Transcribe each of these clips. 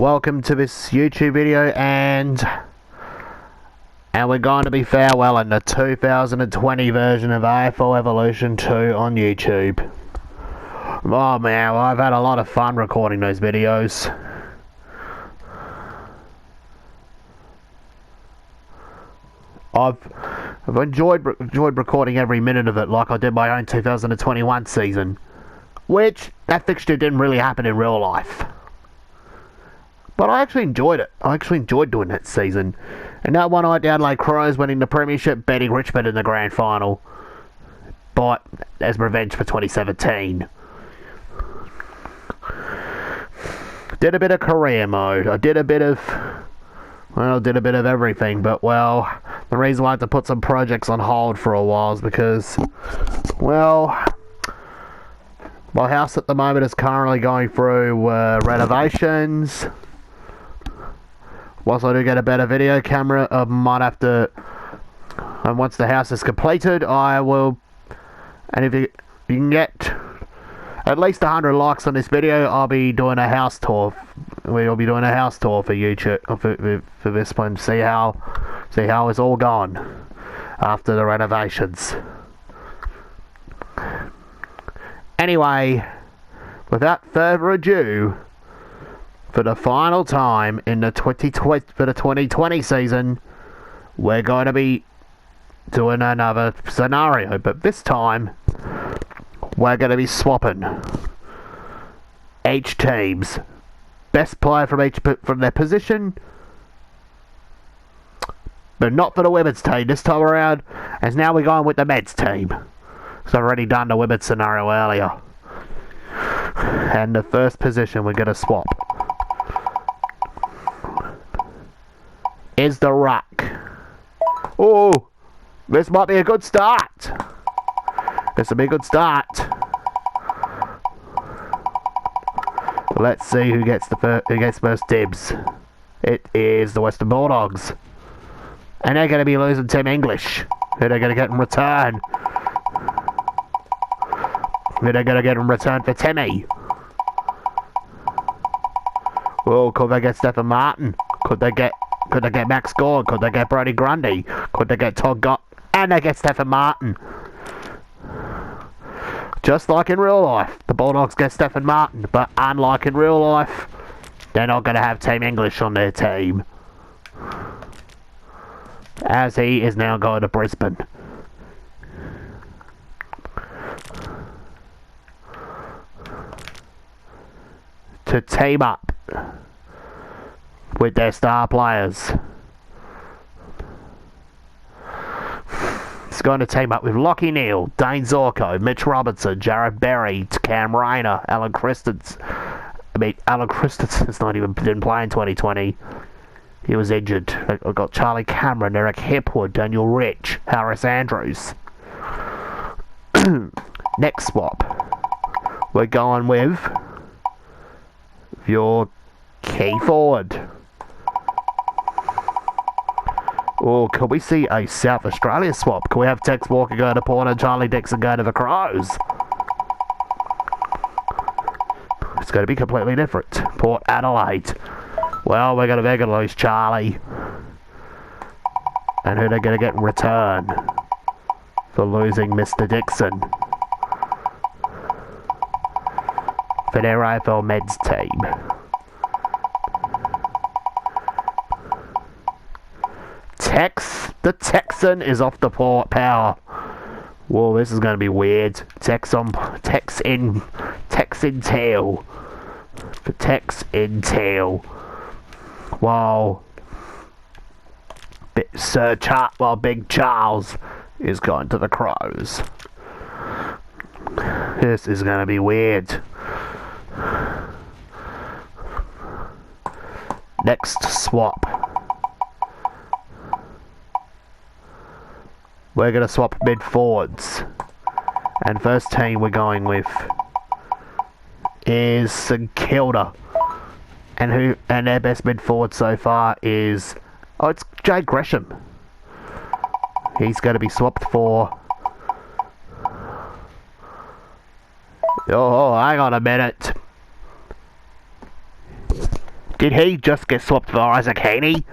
welcome to this YouTube video, and we're going to be farewelling the 2020 version of AFL Evolution 2 on YouTube. Oh man, well, I've had a lot of fun recording those videos. I've enjoyed recording every minute of it, like I did my own 2021 season, which that fixture didn't really happen in real life. But I actually enjoyed it. I actually enjoyed doing that season. And that one, I Adelaide Crows winning the premiership, beating Richmond in the grand final. But as revenge for 2017. Did a bit of career mode. I did a bit of everything. But, well, the reason why I had to put some projects on hold for a while is because, well, my house at the moment is currently going through renovations. Once I do get a better video camera, I might have to, and once the house is completed, I will, and if you can get at least 100 likes on this video, I'll be doing a house tour. We'll be doing a house tour for YouTube, for this one, see how it's all gone after the renovations. Anyway, without further ado, for the final time in the 2020 season, we're going to be doing another scenario, but this time we're going to be swapping each team's best player from their position, but not for the women's team this time around, as now we're going with the men's team. So I've already done the women's scenario earlier. And the first position we're going to swap is the ruck. Oh, this might be a good start. This will be a good start. Let's see who gets first dibs. It is the Western Bulldogs, and they're going to be losing Tim English, who they're going to get in return. Who they're going to get in return for Timmy. Oh, could they get Stephen Martin? Could they get Max Gord? Could they get Brody Grundy? Could they get Todd Gott? And they get Stephen Martin. Just like in real life, the Bulldogs get Stephen Martin, but unlike in real life, they're not going to have Team English on their team, as he is now going to Brisbane. To team up with their star players. It's going to team up with Lockie Neal, Dane Zorko, Mitch Robinson, Jared Berry, Cam Rayner, Alan Christensen. Alan Christensen's didn't play in 2020. He was injured. I've got Charlie Cameron, Eric Hipwood, Daniel Rich, Harris Andrews. Next swap, we're going with your key forward. Or could we see a South Australia swap? Can we have Tex Walker go to Port and Charlie Dixon go to the Crows? It's going to be completely different. Port Adelaide. Well, they're going to lose Charlie. And who they're going to get in return for losing Mr. Dixon for their AFL Meds team. The Texan is off the power. Whoa, this is going to be weird. Tex in tail. For Tex in tail. Wow. Big Charles is going to the Crows. This is going to be weird. Next swap. We're going to swap mid-forwards. And first team we're going with is St Kilda. And their best mid-forward so far is... Oh, it's Jade Gresham. He's going to be swapped for... Oh, hang on a minute. Did he just get swapped for Isaac Heaney?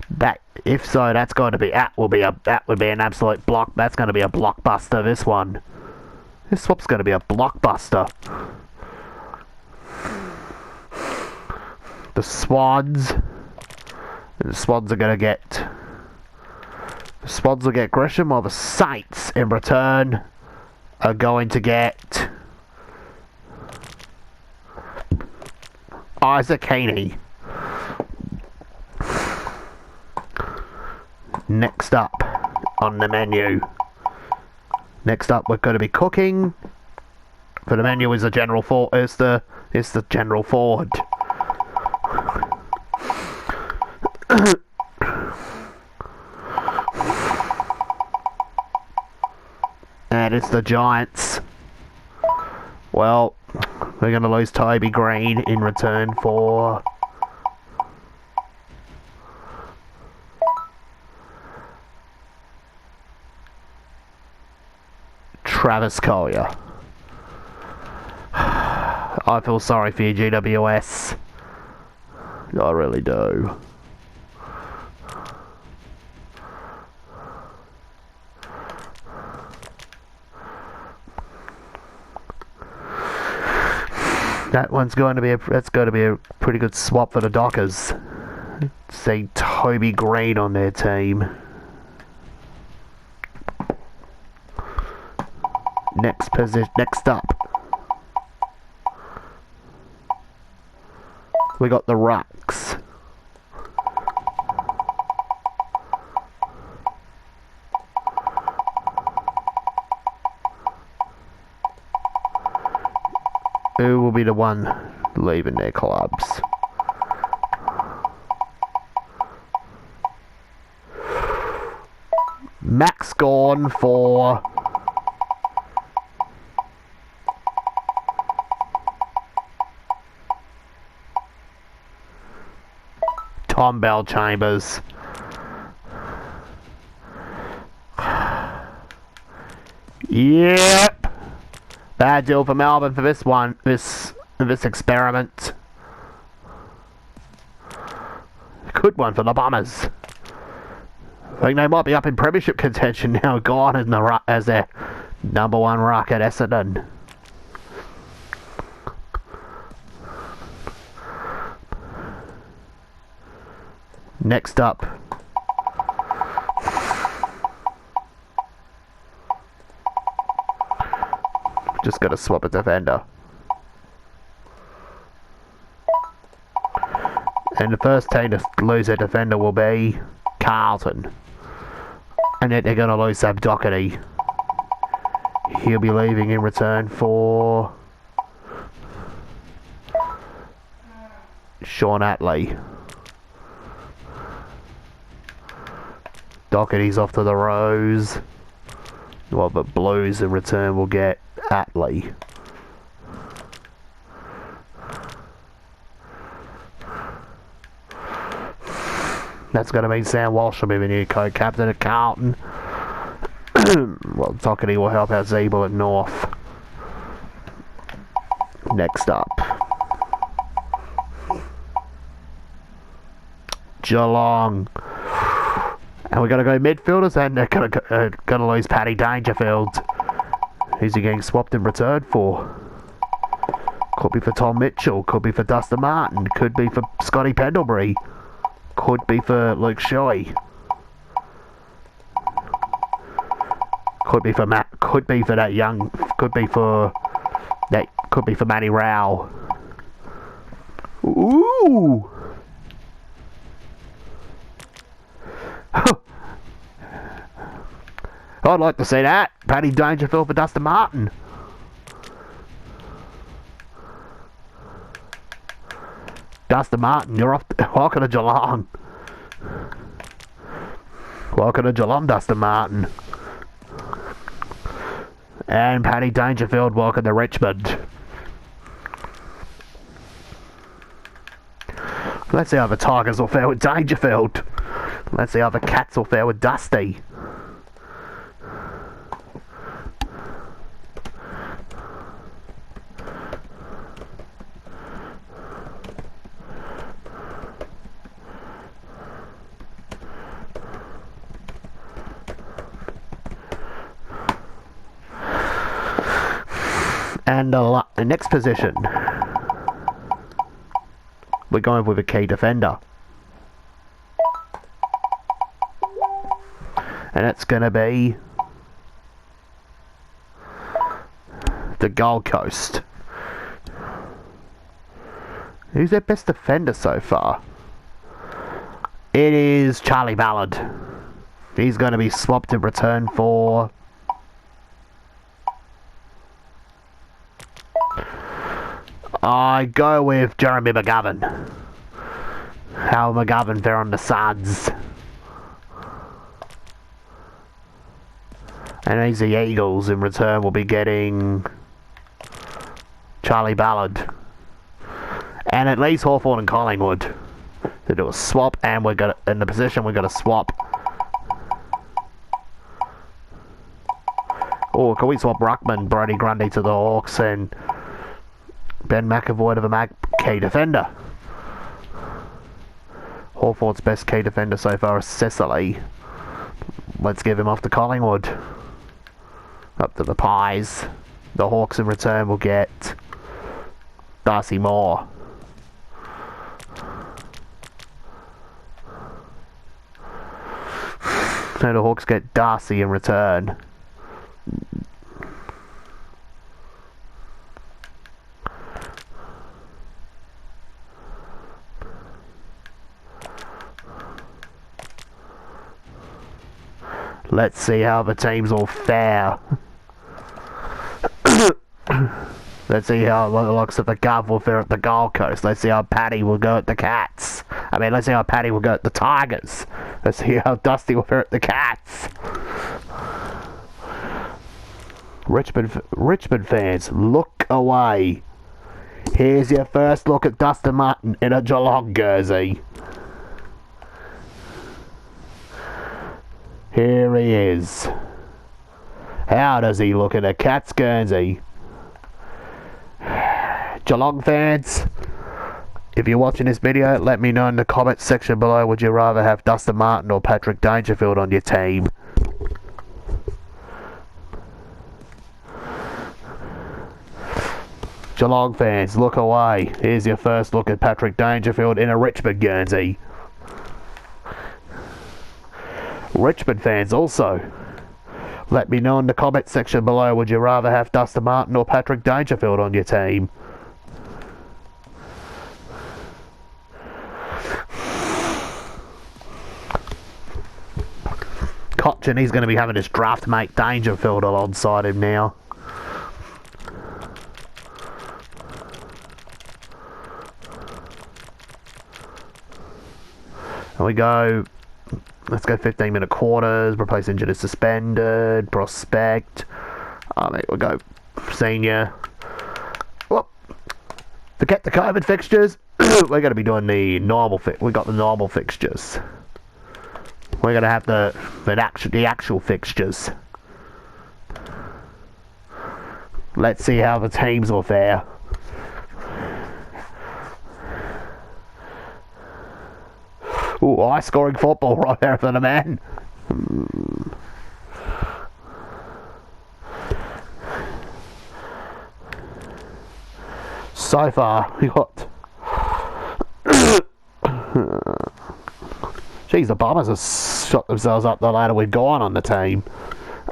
That, if so, that's going to be that would be an absolute block. That's going to be a blockbuster. This one, this swap's going to be a blockbuster. The Swans are going to get. The Swans will get Gresham, while the Saints in return are going to get Isaac Heaney. Next up on the menu. Next up, we're going to be cooking. For the menu is the general is the general forward. And it's the Giants. Well, we're going to lose Toby Green in return for Travis Collier. I feel sorry for you, GWS. I really do. That's going to be a pretty good swap for the Dockers. See Toby Green on their team. Next up, we got the Rucks. Who will be the one leaving their clubs? Max gone for Tom Bell-Chambers. Yep. Bad deal for Melbourne for this one, this experiment. Good one for the Bombers. I think they might be up in premiership contention now, gone in the as their number one ruck at Essendon. Next up, just got to swap a defender. And the first team to lose their defender will be Carlton. And yet they're going to lose Sam Doherty. He'll be leaving in return for Sean Atley. Doherty's off to the Rose. Well, but Blues in return will get Atley. That's going to mean Sam Walsh will be the new co-captain at Carlton. Well, Doherty will help out Zeeble at North. Next up, Geelong. And we're going to go midfielders, and they're going to lose Paddy Dangerfield. Who's he getting swapped in return for? Could be for Tom Mitchell, could be for Dustin Martin, could be for Scotty Pendlebury, could be for Luke Shuey, could be for Matt, could be for that young, could be for Matty Rowell. Ooh. I'd like to see that. Paddy Dangerfield for Dustin Martin. Dustin Martin, you're off. Welcome to Geelong. Welcome to Geelong, Dustin Martin. And Paddy Dangerfield, welcome to Richmond. Let's see how the Tigers will fare with Dangerfield. Let's see how the Cats will fare with Dusty. And the next position, we're going with a key defender. And it's going to be the Gold Coast. Who's their best defender so far? It is Charlie Ballard. He's going to be swapped in return for... I go with Jeremy McGovern. How McGovern there on the Suns. And he's the Eagles. In return, we'll be getting Charlie Ballard. And at least Hawthorn and Collingwood to do a swap, and we're gonna in the position we're gonna swap. Oh, can we swap Ruckman, Brody Grundy to the Hawks, and Ben McAvoy to the key defender? Hawthorn's best key defender so far is Cecily. Let's give him off to Collingwood. Up to the Pies. The Hawks in return will get Darcy Moore. So the Hawks get Darcy in return. Let's see how the teams all fare. Let's see how it looks at the Gov will fare at the Gold Coast. Let's see how Paddy will go at the Cats. Let's see how Paddy will go at the Tigers. Let's see how Dusty will fare at the Cats. Richmond fans, look away. Here's your first look at Dustin Martin in a Geelong jersey. Here he is. How does he look in a Cats Guernsey? Geelong fans, if you're watching this video, let me know in the comments section below, would you rather have Dustin Martin or Patrick Dangerfield on your team? Geelong fans, look away. Here's your first look at Patrick Dangerfield in a Richmond Guernsey. Richmond fans also, let me know in the comments section below, would you rather have Dustin Martin or Patrick Dangerfield on your team? Cochin, he's going to be having his draft mate Dangerfield alongside him now. And we go, let's go 15-minute quarters, replace injured as suspended, prospect. We'll go senior. Whoop. Forget the COVID fixtures. We're going to be doing the normal we got the normal fixtures. We're going to have the actual fixtures. Let's see how the teams will fare. Ooh, high-scoring football right there for the man. So far, we got... Geez, the Bombers have shot themselves up the ladder we've gone on the team.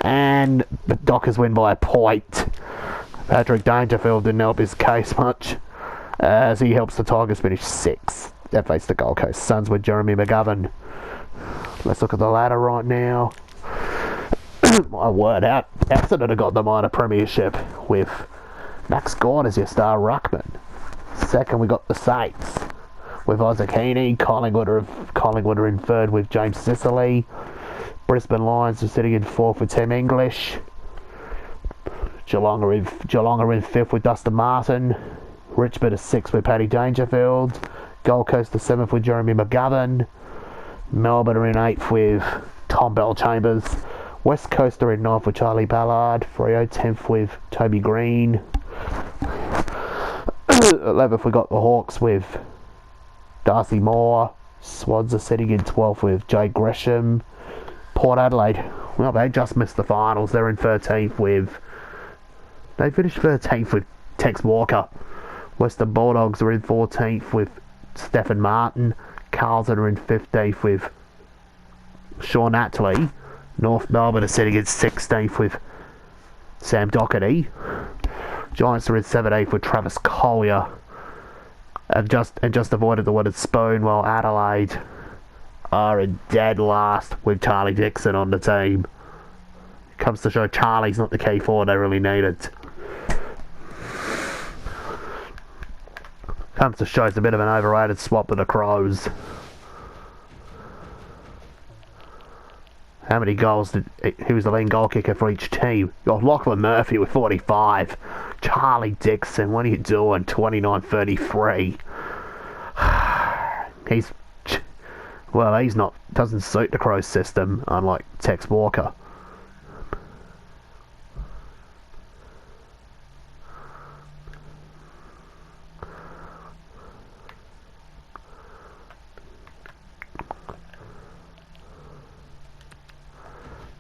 And the Dockers win by a point. Patrick Dangerfield didn't help his case much, as he helps the Tigers finish 6th. That faced the Gold Coast Suns with Jeremy McGovern. Let's look at the ladder right now. My word, Essendon have got the minor premiership with Max Gawn as your star ruckman. Second, we got the Saints with Isaac Heaney. Collingwood are in third with James Sicily. Brisbane Lions are sitting in fourth with Tim English. Geelong are in fifth with Dustin Martin. Richmond is sixth with Paddy Dangerfield. Gold Coast are seventh with Jeremy McGovern. Melbourne are in eighth with Tom Bell-Chambers. West Coast are in ninth with Charlie Ballard. Freo 10th with Toby Green. 11th we got the Hawks with Darcy Moore. Swans are sitting in 12th with Jay Gresham. Port Adelaide, well, they just missed the finals. They're in 13th with They finished 13th with Tex Walker. Western Bulldogs are in 14th with Stephen Martin. Carlton are in 15th with Sean Attlee. North Melbourne are sitting in 16th with Sam Doherty. Giants are in 17th with Travis Collier. And just avoided the wooden spoon, while Adelaide are in dead last with Charlie Dixon on the team. Comes to show Charlie's not the key forward they really needed. Comes to show it's a bit of an overrated swap with the Crows. How many goals who was the leading goal kicker for each team? You got Lachlan Murphy with 45. Charlie Dixon, what are you doing? 29-33. He's not, doesn't suit the Crows system, unlike Tex Walker.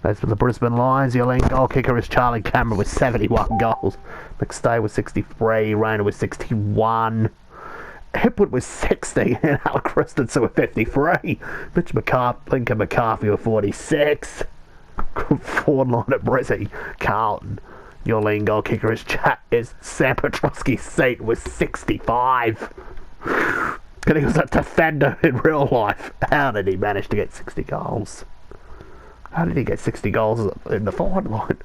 As for the Brisbane Lions, your leading goal kicker is Charlie Cameron with 71 goals. McStay with 63, Rayner with 61. Hipwood with 60 and Alec Christensen with 53. Lincoln McCarthy with 46. Forward line at Brizzy. Carlton. Your leading goal kicker is Sam Petrosky-Seton with 65. And he was a defender in real life. How did he manage to get 60 goals? How did he get 60 goals in the forward line?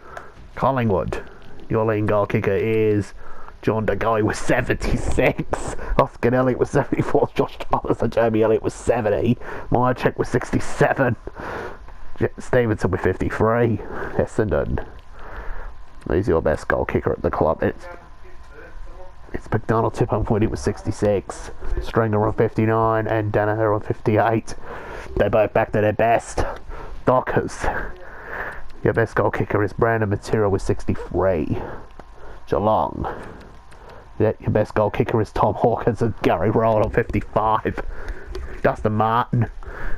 Collingwood. Your leading goal kicker is John DeGoey with 76. Oscar Elliott with 74. Josh Thomas and Jamie Elliott with 70. Myercheck with 67. Stevenson with 53. Essendon. He's your best goal kicker at the club. It's McDonald Tipungwuti with 66. Stringer on 59 and Danaher on 58. They're both back to their best. Dockers. Your best goal kicker is Brandon Matera with 63. Geelong. Your best goal kicker is Tom Hawkins and Gary Rowland on 55. Dustin Martin.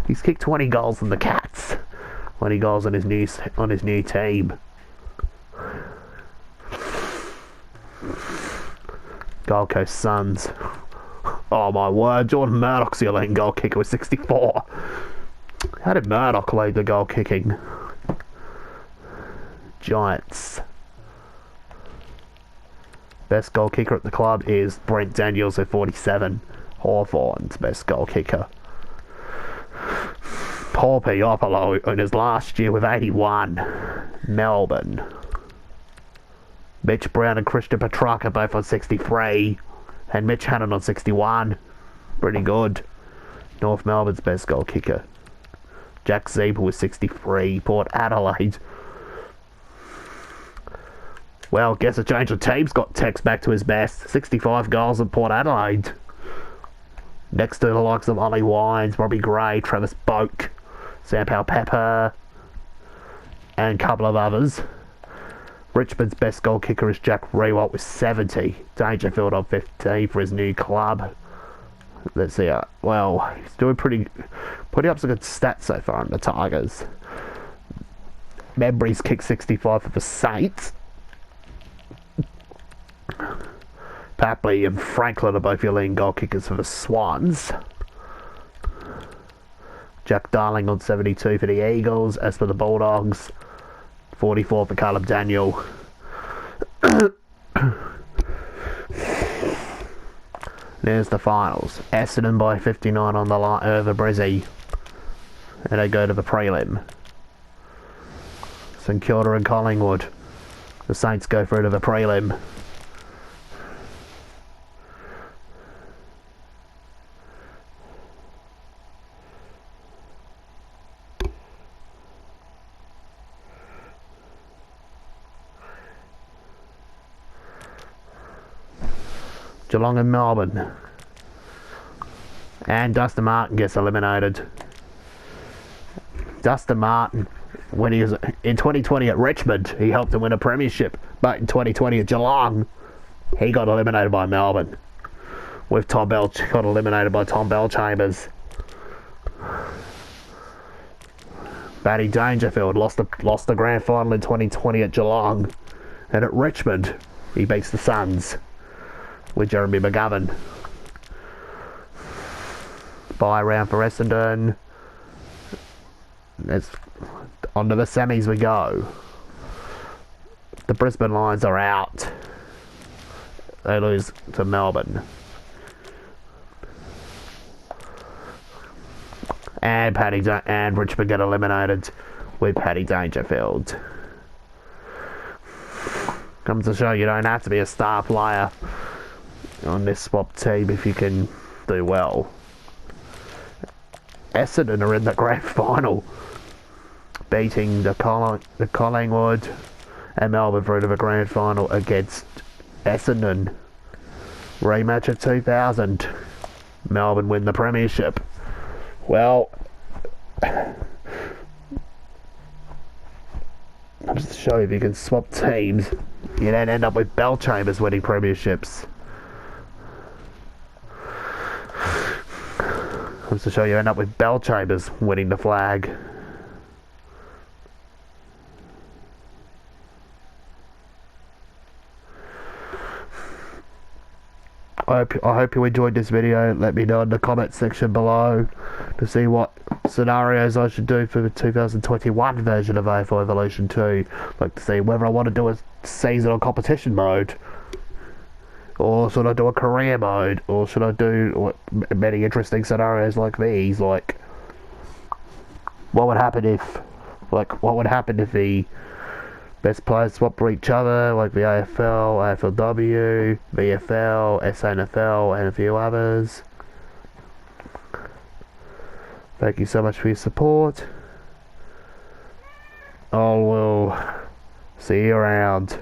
He's kicked 20 goals in the Cats. 20 goals on his new team. Gold Coast Suns. Oh my word, Jordan Murdoch's your leading goal kicker with 64. How did Murdoch lead the goal kicking? Giants. Best goal kicker at the club is Brent Daniels with 47. Hawthorn's best goal kicker. Paul Piopolo in his last year with 81. Melbourne. Mitch Brown and Christian Petrarca both on 63. And Mitch Hannon on 61. Pretty good. North Melbourne's best goal kicker. Jack Zeeber with 63. Port Adelaide. Well, guess a change of teams got Tex back to his best. 65 goals at Port Adelaide. Next to the likes of Ollie Wines, Robbie Gray, Travis Boak, Sam Powell-Pepper, and a couple of others. Richmond's best goal kicker is Jack Rewalt with 70. Dangerfield on 15 for his new club. Let's see. Well, he's doing putting up some good stats so far in the Tigers. Membry's kicked 65 for the Saints. Papley and Franklin are both your leading goal kickers for the Swans. Jack Darling on 72 for the Eagles. As for the Bulldogs, 44 for Caleb Daniel. There's the finals. Essendon by 59 on the line over Brizzy. And they go to the prelim. St Kilda and Collingwood. The Saints go through to the prelim. Geelong and Melbourne. And Dustin Martin gets eliminated. Dustin Martin, when he was in 2020 at Richmond, he helped them win a premiership. But in 2020 at Geelong, he got eliminated by Melbourne. With Tom Bell, got eliminated by Tom Bellchambers. Batty Dangerfield lost the grand final in 2020 at Geelong. And at Richmond, He beats the Suns with Jeremy McGovern. Bye round for Essendon. It's on to the semis we go. The Brisbane Lions are out. They lose to Melbourne. And Richmond get eliminated with Paddy Dangerfield. Comes to show you don't have to be a star player on this swap team if you can do well. Essendon are in the grand final, beating the Collingwood and Melbourne through to the grand final against Essendon. Rematch of 2000. Melbourne win the premiership. Well, just to show you if you can swap teams, you then end up with Bell Chambers winning premierships. Just to show you end up with Bell Chambers winning the flag. I hope you enjoyed this video. Let me know in the comment section below to see what scenarios I should do for the 2021 version of AFL Evolution 2. Like to see whether I want to do a seasonal competition mode, or should I do a career mode, or should I do many interesting scenarios like these, like what would happen if the best players swap for each other, like the AFL, AFLW, VFL, SNFL, and a few others. Thank you so much for your support. I will see you around.